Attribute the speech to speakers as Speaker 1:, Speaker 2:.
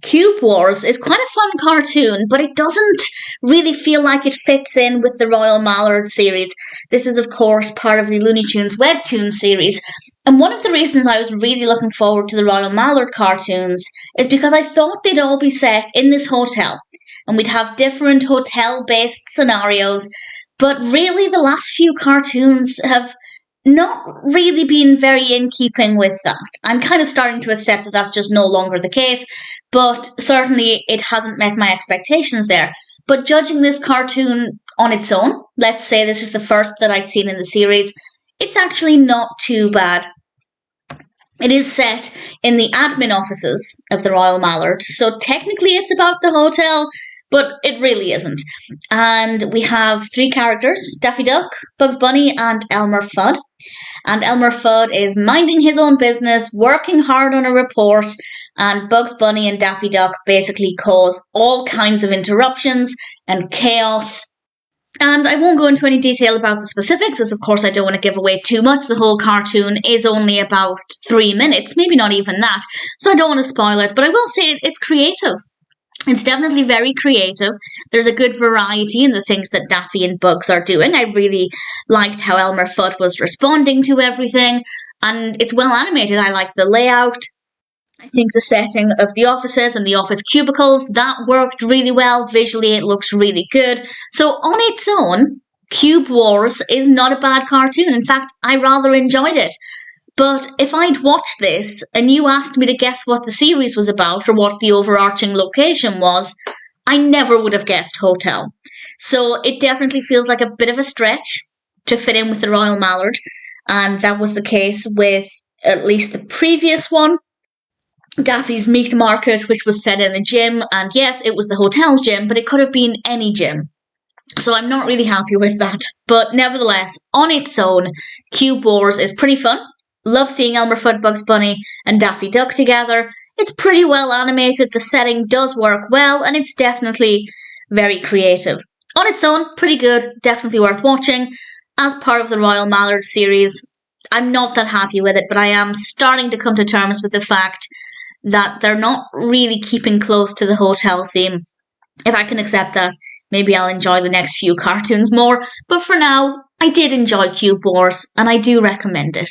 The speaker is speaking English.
Speaker 1: Cube Wars is quite a fun cartoon, but it doesn't really feel like it fits in with the Royal Mallard series. This is, of course, part of the Looney Tunes Webtoons series. And one of the reasons I was really looking forward to the Royal Mallard cartoons is because I thought they'd all be set in this hotel. And we'd have different hotel based scenarios. But really, the last few cartoons have not really been very in keeping with that. I'm kind of starting to accept that that's just no longer the case, but certainly it hasn't met my expectations there. But judging this cartoon on its own, let's say this is the first that I'd seen in the series, it's actually not too bad. It is set in the admin offices of the Royal Mallard, so technically it's about the hotel, but it really isn't. And we have three characters, Daffy Duck, Bugs Bunny, and Elmer Fudd. And Elmer Fudd is minding his own business, working hard on a report, and Bugs Bunny and Daffy Duck basically cause all kinds of interruptions and chaos. And I won't go into any detail about the specifics, as of course I don't want to give away too much. The whole cartoon is only about 3 minutes, maybe not even that, so I don't want to spoil it, but I will say it's creative. It's definitely very creative. There's a good variety in the things that Daffy and Bugs are doing. I really liked how Elmer Fudd was responding to everything, and it's well animated. I like the layout. I think the setting of the offices and the office cubicles, that worked really well. Visually, it looks really good. So on its own, Cube Wars is not a bad cartoon. In fact, I rather enjoyed it. But if I'd watched this and you asked me to guess what the series was about or what the overarching location was, I never would have guessed hotel. So it definitely feels like a bit of a stretch to fit in with the Royal Mallard. And that was the case with at least the previous one, Daffy's Meat Market, which was set in a gym. And yes, it was the hotel's gym, but it could have been any gym. So I'm not really happy with that. But nevertheless, on its own, Cube Wars is pretty fun. Love seeing Elmer Fudd, Bugs Bunny, and Daffy Duck together. It's pretty well animated, the setting does work well, and it's definitely very creative. On its own, pretty good, definitely worth watching. As part of the Royal Mallard series, I'm not that happy with it, but I am starting to come to terms with the fact that they're not really keeping close to the hotel theme. If I can accept that, maybe I'll enjoy the next few cartoons more, but for now, I did enjoy Cube Wars, and I do recommend it.